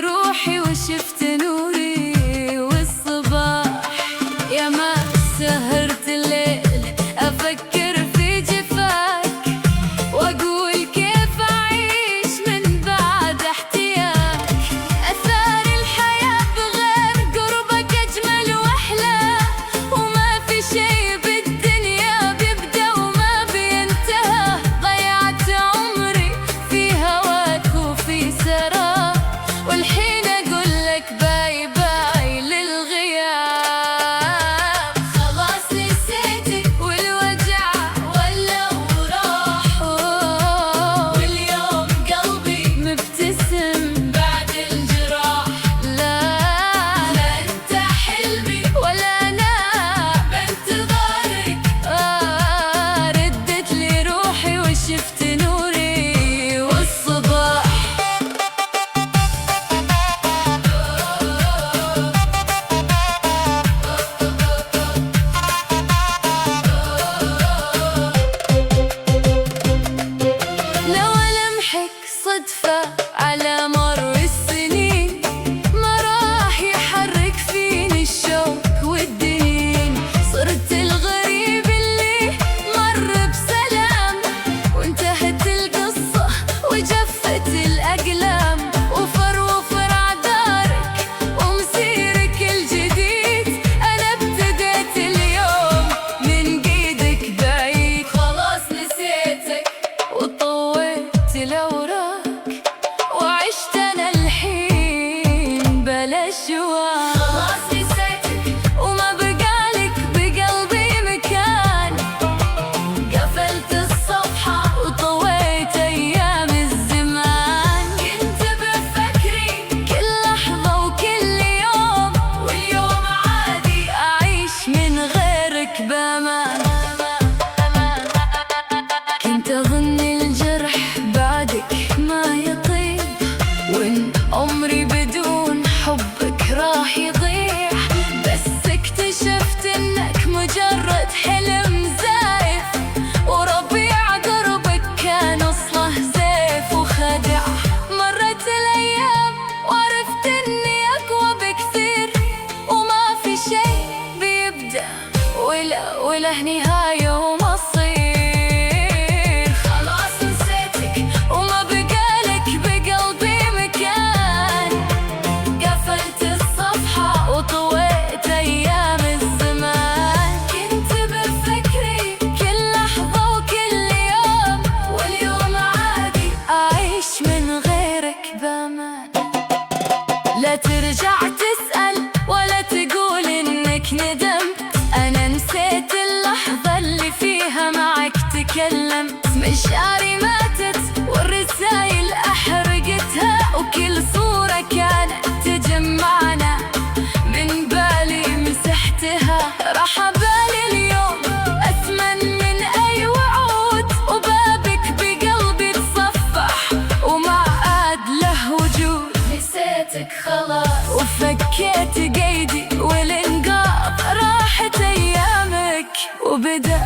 روحي وشفت نوري والصباح. يا ما سهرت الليل أفكر في جفاك، وأقول كيف أعيش من بعد احتياك. أثار الحياة بغير قربك أجمل وأحلى، وما في شي بالدنيا بيبدأ وما بينتهى. ضيعت عمري في هواك وفي سراب، والحين أقول لك باي باي للغياب. خلاص نسيتك والوجع ولو راح، واليوم قلبي مبتسم بعد الجراح. لا لا أنت حلمي ولا أنا بنتظرك. ردت لي روحي وشفت نوري والصباح. لو ألمحك صدفة على مر السنين، ما راح يحرك فيني الشوق والدين. صرت الغريب اللي مر بسلام، وانتهت القصة وجفت الأقلام. وفر عذارك ومسيرك الجديد، أنا ابتديت اليوم من قيدك بعيد. خلاص نسيتك وطويت الأوراق، وعشت أنا الحين بلا شواق. خلاص نسيتك وما بقالك بقلبي مكان، قفلت الصفحة وطويت أيام الزمان. كنت بفكري كل لحظة وكل يوم، واليوم عادي أعيش من غيرك بأمان. كنت أظن الجرح بعدك ما يطيب، وإن عمري بدون حبك راح يضيع. بس اكتشفت إنك مجرد حلم زايف، وربيع قربك كان أصله زيف وخدع. مرت الأيام وعرفت إني أقوى بكثير، وما في شي بيبدأ وله نهاية ومصير. خلاص نسيتك وما بقالك بقلبي مكان، قفلت الصفحة وطويت أيام الزمان. كنت بفكري كل لحظة وكل يوم، واليوم عادي أعيش من غيرك بأمان. لا ترجع تسأل ولا تقول إنك ندمت، أنا نسيت اللحظة اللي فيها معك تكلمت. مشاعري ماتت والرسايل أحرقتها، وكل صورة كانت تجمعنا من بالي مسحتها. راح بالي اليوم أثمن من أي وعود، وبابك بقلبي تصفح وما عاد له وجود. نسيتك خلاص وفكيت قيدي والإنقاذ، راحت أيامك وبدأ